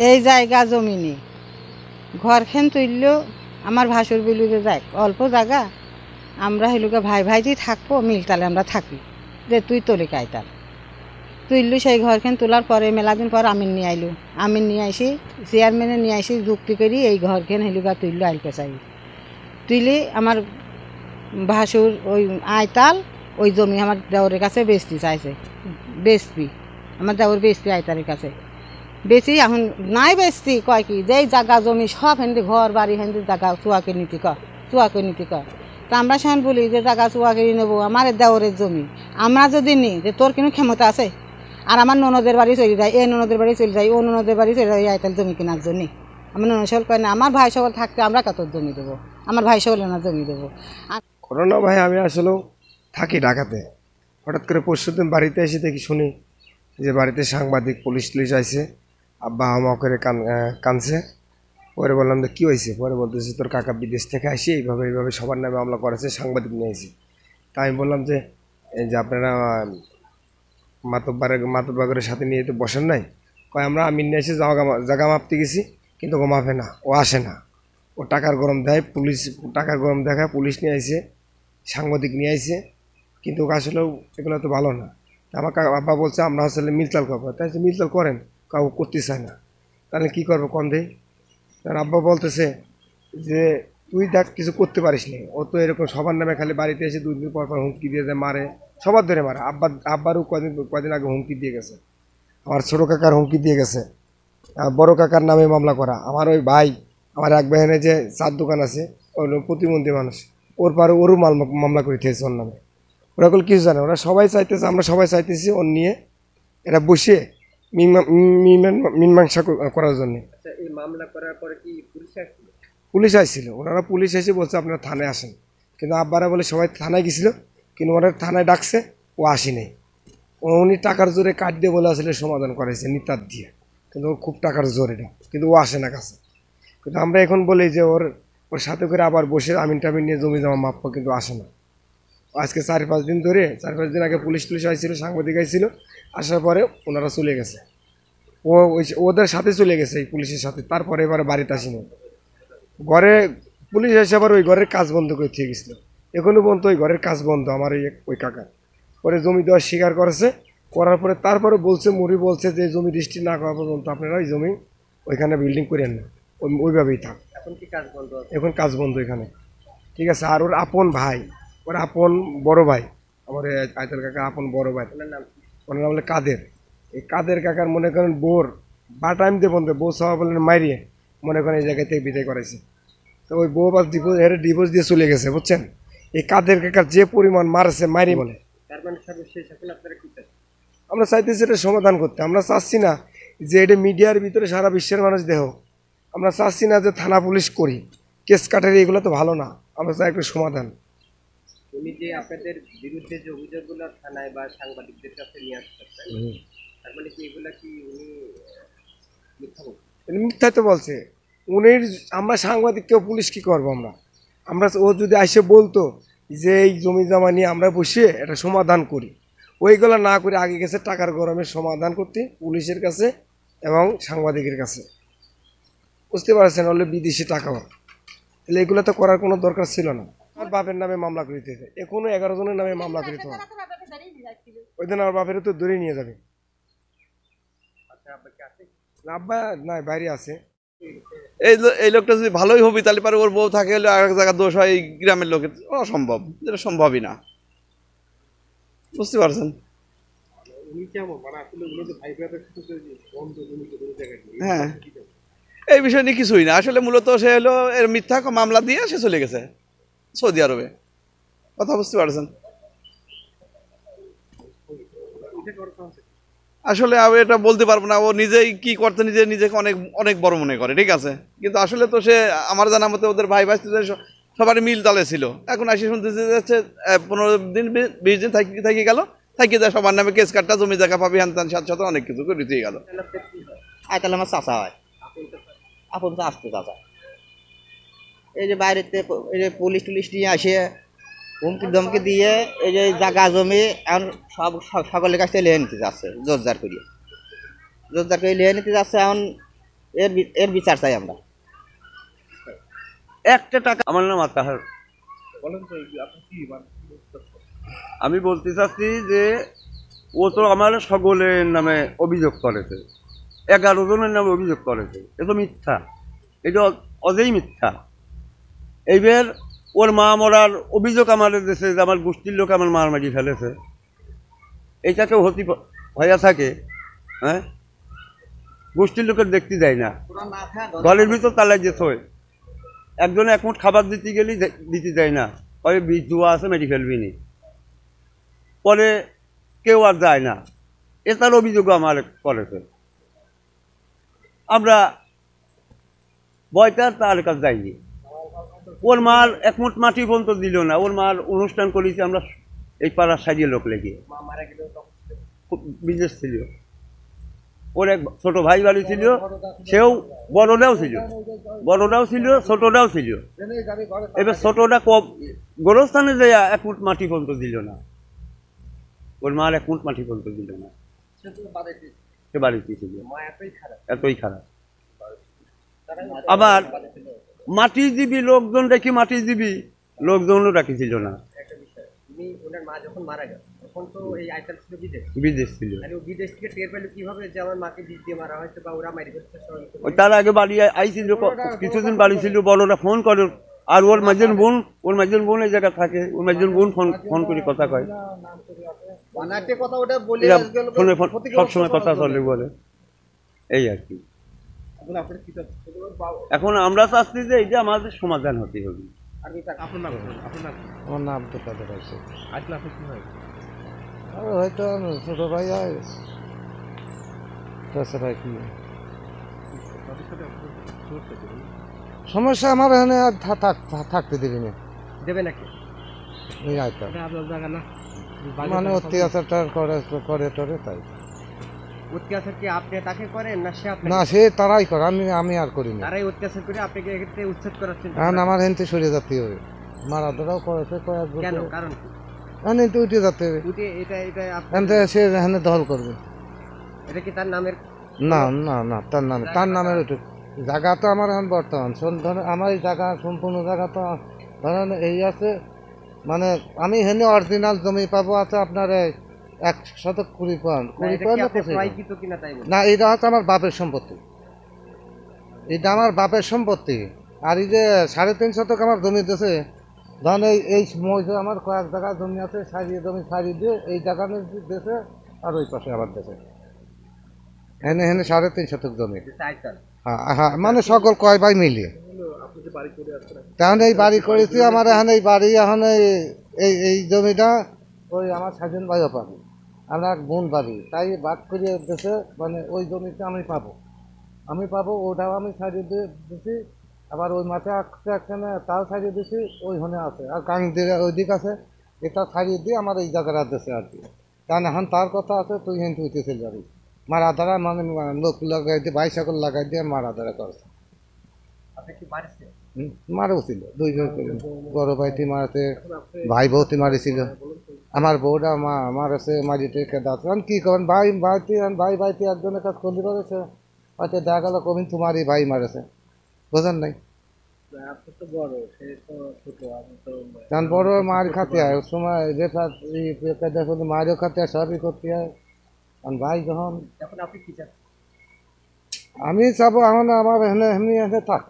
এই জায়গা জমিনি ঘরখান তুললেও আমার ভাসুর বিলুরে যাক অল্প জায়গা আমরা হেলুকে ভাই ভাইতেই থাকবো মিলতালে আমরা থাকি যে তুই তোলে কায়তাল তুললু সেই ঘরখান তোলার পরে মেলাদিন পর আমিন নিয়ে আইলু আমিন নিয়ে আসি চেয়ারম্যানে নিয়ে আসি যুক্তি করি এই ঘরখান হেলুকা তুললু আইলকে চাই তুইলে আমার ভাসুর ওই আয়তাল ওই জমি আমার দেওরের কাছে বেচতে চাইছে বেচবি আমার দেওর বেচবি আয়তালের কাছে বেশি এখন নাই বেচতি কয় কি যেই জায়গা জমি সব হেন্দি ঘর বাড়ি হেন্দি জায়গা চুয়াকে নীতি কর তা আমরা সেখানে বলি যে জায়গা চুয়াকে নেবো আমার দেওরের জমি আমরা যদি নিই যে তোর কোনো ক্ষমতা আছে আর আমার ননদের বাড়ি চলে যায় এই ননদের বাড়ি চলে যায় ও ননদের বাড়ি চলে যায় আয়তাল জমি কেনার জন্যে আমার ননদ সকল কয় না আমার ভাই সকল থাকতে আমরা কত জমি দেবো আমার ভাই সকল না জমি দেবো করোনা ভাই আমি আসলেও থাকি ঢাকাতে হঠাৎ করে পরশুদিন বাড়িতে এসে দেখি শুনি যে বাড়িতে সাংবাদিক পুলিশ আইছে আব্বা হামা করে কানছে পরে বললাম যে কী হয়েছে পরে বলতেছে তোর কাকা বিদেশ থেকে আসি এইভাবে সবার নামে মামলা করেছে সাংবাদিক নিয়ে এসে তাই আমি বললাম যে আপনারা মাতব্বারের সাথে নিয়ে তো বসেন নাই কয় আমরা আমিন নিয়ে এসে জায়গা মাপতে গেছি কিন্তু ও মাপে না ও আসে না ও টাকার গরম দেয় পুলিশ টাকার গরম দেখায় পুলিশ নিয়ে আইছে সাংবাদিক নিয়ে আইছে কিন্তু আসলেও এগুলো তো ভালো না আমার আব্বা বলছে আমরা আসলে মিলচাল করবো তাই মিলচাল করেন কাউ করতে চায় না তাহলে কী করবো কম দেই কারণ আব্বা বলতেছে যে তুই দেখ কিছু করতে পারিস নি ও তো এরকম সবার নামে খালি বাড়িতে এসে 2 দিন পর হুমকি দিয়ে যায় মারে সবার ধরে মারে আব্বারও কদিন আগে হুমকি দিয়ে গেছে আমার ছোটো কাকার হুমকি দিয়ে গেছে বড় কাকার নামে মামলা করা আমার ওই ভাই আমার এক বাহিনে যে চার দোকান আছে ওই প্রতিবন্ধী মানুষ ওর পারে ওরও মামলা করে দিয়েছে ওর নামে ওরা কিছু জানে ওরা সবাই চাইতেছে আমরা সবাই চাইতেছি ওর নিয়ে এটা বসে মীমাংসা করার জন্য পুলিশ আসছিল ওনারা পুলিশ এসে বলছে আপনারা থানায় আসেন কিন্তু আব্বারা বলে সবাই থানায় গেছিল কিন্তু ওরা থানায় ডাকছে ও আসেনি উনি টাকার জোরে কাট দিয়ে বলে আসলে সমাধান করেছে নিতার দিয়ে কিন্তু ওর খুব টাকার জোর এটা কিন্তু ও আসে না কাছে কিন্তু আমরা এখন বলি যে ওর সাথে করে আবার বসে আমিন টামিন নিয়ে জমি জমা মাপবো কিন্তু আসে না আজকে 4-5 দিন ধরে 4-5 দিন আগে পুলিশ আসছিল সাংবাদিক আসছিল আসার পরে ওনারা চলে গেছে ও ওদের সাথে চলে গেছে এই পুলিশের সাথে তারপরে এবার বাড়িতে আসেনি ঘরে পুলিশ এসে আবার ওই ঘরের কাজ বন্ধ করে দিয়ে গেছিলো এখনও পর্যন্ত ওই ঘরের কাজ বন্ধ আমার ওই কাকা পরে জমি দেওয়ার স্বীকার করেছে করার পরে তারপরে বলছে মুড়ি বলছে যে জমি রেজিস্ট্রি না করা পর্যন্ত আপনারা ওই জমি ওইখানে বিল্ডিং করেন না ওইভাবেই থাক এখন কি কাজ বন্ধ এখন কাজ বন্ধ এখানে ঠিক আছে আর ওর আপন ভাই ওর আপন বড় ভাই আমার আয়তাল কাকা আপন বড় ভাই ওনার নাম বলে কাদের এই কাদের কাকার মনে করেন বোর বা টাইম দিয়ে বন্ধ বউ সবাই বলেন মারিয়ে মনে করেন এই জায়গা থেকে বিদায় করেছে তো ওই বউ বা ডিভোর্স দিয়ে চলে গেছে বুঝছেন এই কাদের কাকার যে পরিমাণ মারছে মারি বলে আমরা চাইতেছি এটা সমাধান করতে আমরা চাচ্ছি না যে এটা মিডিয়ার ভিতরে সারা বিশ্বের মানুষ দেহ আমরা চাচ্ছি না যে থানা পুলিশ করি কেস কাটারি এগুলো তো ভালো না আমরা চাই একটা সমাধান উনি যে আপনাদের বিরুদ্ধে যে অভিযোগগুলো থানায় বা সাংবাদিকদের কাছে নিয়ে আসতেছেন তার মানে কি এগুলা কি উনি মিথ্যাই তো বলছে উনি আমরা সাংবাদিককেও পুলিশ কি করবো আমরা ও যদি এসে বলতো যে এই জমি জমা নিয়ে আমরা বসে এটা সমাধান করি ওইগুলো না করে আগে গেছে টাকার গরমের সমাধান করতে পুলিশের কাছে এবং সাংবাদিকের কাছে বুঝতে পারছেন হলে বিদেশি টাকা তাহলে এগুলো তো করার কোনো দরকার ছিল না আমার বাপের নামে মামলা করে দিতে এখনো 11 জনের নামে মামলা করে দিতে হবে ওই দিন আমার বাপের তো ধরে নিয়ে যাবে আব্বা নাই বাইরে আছে এই লোকটা যদি ভালোই হবি তাহলে পারে ওর বউ থাকে হলে আর এক জায়গায় দোষ হয় এই গ্রামের লোকের অসম্ভব যেটা সম্ভবই না বুঝতে পারছেন হ্যাঁ এই বিষয় নিয়ে কিছুই না আসলে মূলত সে হলো এর মিথ্যা মামলা দিয়ে সে চলে গেছে সৌদি আরবে কথা বুঝতে পারছেন আসলে আমি এটা বলতে পারবো না ও নিজেই কি করতে নিজেকে অনেক অনেক বড় মনে করে ঠিক আছে কিন্তু আসলে তো সে আমার জানা মতে ওদের ভাই ভাই সবারই মিল তালে ছিল এখন আসি শুনতেছে যাচ্ছে 15 দিন 20 দিন থাকি গেল থাকি যায় সবার নামে কেস কাটটা জমি জায়গা পাবি হ্যান ত্যান সাথে অনেক কিছু করে দিয়ে গেল আয়তাল আমার চাচা হয় আপন তো আসতে চাচা এই যে বাইরেতে এই যে পুলিশ টুলিশ নিয়ে আসে হুমকি ধমকি দিয়ে এই যে জায়গা জমি এখন সকলের কাছে লেহে নিতে যাচ্ছে জোরজার করিয়ে জোরদারকে লিয়ে নিতে যাচ্ছে। এখন এর বিচার চাই আমরা। একটা টাকা আমার নাম আতাহার। আমি বলতে চাচ্ছি যে ও তো আমার সকলের নামে অভিযোগ করেছে, 11 জনের নামে অভিযোগ করেছে। এ তো মিথ্যা, এটা অজেই মিথ্যা। এইবার ওর মা মরার অভিযোগ আমার দেশে যে আমার গোষ্ঠীর লোক আমার মার মারি ফেলেছে, এইটাকেও হইয়া থাকে। হ্যাঁ, গোষ্ঠীর লোকের দেখতে যায় না, ঘরের ভিতর তালাই যেতে হয়। একজনে এক মুঠ খাবার দিতে গেলেই দিতে যায় না, ওই বীজ জুয়া আছে মেরে ফেলবি নি, পরে কেউ আর যায় না। এ তার অভিযোগ আমার করেছে। আমরা বয়টা তার কাছে যাইনি। ওর মার এক মুঠ মাটি পর্যন্ত দিল না। ওর মার অনুষ্ঠান করেছি আমরা এই পাড়ার সাজিয়ে লোক লেগে। বিদেশ ছিল, ওর এক ছোট ভাই বাড়ি ছিল, সেও বড়টাও ছিল, ছোটটাও ছিল। এবার ছোটটা গোরস্থানে যে এক ফুট মাটি পর্যন্ত দিল না, ওর মার এক ফুট মাটি পর্যন্ত দিল না। সে বাড়িতে ছিল, এতই খারাপ। আবার মাটি দিবি লোকজন দেখি, মাটি দিবি লোকজনও রাখিছিল না। ওনার মা যখন মারা গেল তখন তো এই আইটেল ছিল বিদেশ ছিল। আর ও বিদেশ থেকে টের পেল কিভাবে যে আমার মাকে বিষ দিয়ে মারা হয়েছে বা ওরা মারি ফেলছে? ওই তার আগে বাড়ি আইছিল, কিছুদিন বাড়ি ছিল, বড়রা ফোন করে। আর ওর মাঝের বোন এই জায়গায় থাকে, ওর মাঝের বোন ফোন করে কথা কয়, ফোনে সবসময় কথা চলে বলে। এই আর কি। এখন আমরা চাচ্ছি যে এইটা আমাদের সমাধান হতে হবে। আমার নাম তো কাদের আছে, হয়তো ছোট ভাই হয়, তাছাড়া কি সমস্যা আমার এখানে আর থাকতে দিবি না, দেবে নাকি? মানে অত্যাচারটা করে টরে, তাই অত্যাচার কি আপনি তাকে করেন না সে আপনাকে? না, সে তারাই করে, আমি আর করি না। তারাই অত্যাচার করে আপনাকে এক্ষেত্রে উচ্ছেদ করাচ্ছেন। এখন আমার হেনতে সরিয়ে যেতে হবে। মারা ধরাও করেছে কয়েক কেন? বছর, কারণ হেনতে উঠে যেতে হবে। এটা হেনতে সে হেনে দখল করবে। এটা কি তার নামের? না না না, তার নামের ওইটু জায়গা তো আমার এখন বর্তমান ধরেন আমার এই জায়গা সম্পূর্ণ জায়গা তো ধরেন এই আছে, মানে আমি হেনে অরিজিনাল জমি পাবো আছে আপনার 120 পয়েন্ট না, এটা হচ্ছে আমার বাপের সম্পত্তি। এটা আমার বাপের সম্পত্তি। আর এই যে 3.5 শতক আমার জমি দিয়েছে, ধরেন এই মধ্যে আমার কয়েক জায়গায় জমি আছে, জমি সারিয়ে দিয়ে এই জায়গা দিয়েছে, আর ওই পাশে আবার দিয়েছে। হেনে 3.5 শতক জমি। হ্যাঁ, মানে সকল কয় ভাই মিলিয়ে। তাহলে এই বাড়ি করেছি আমার এখানে, এই বাড়ি এখন এই জমিটা ওই আমার স্বাধীন ভাইও পাবে, আমার এক বোন বাড়ি, তাই বাদ করিয়ে দিয়েছে। মানে ওই জমিতে আমি পাবো, ওটাও আমি ছাড়িয়ে দিয়েছি। আবার ওই মাঠে একখানে তাও ছাড়িয়ে দিয়েছি, ওই হনে আছে। আর গাং দিয়ে ওই দিক আছে, এটা ছাড়িয়ে দিয়ে আমার এই জায়গাটা দিয়েছে আর কি। কারণ এখন তার কথা আছে, তুই হেঁটে উঠে চলে যাবি। মারা ধরা মানে লোক লাগাই দিয়ে, বাইসাইকেল লাগাই দিয়ে মারা ধরা করছে। মারাও ছিল 2 জন করে, বড় ভাইটি মারাতে, ভাই বউতি মারিছিল, আমার বউটা মারেছে, মারিতে কেদা আছে। কি করেন ভাইটি একজনের কাজ করতে পারেছে, হয়তো দেখা গেল কবিন তোমারই ভাই মারেছে, বোঝেন নাই? কারণ বড় মার খাতে হয়, ওই সময় মারও খাতে হয়, সবই করতে হয়। কারণ ভাই যখন আমি চাবো এখন আমার এখানে থাক।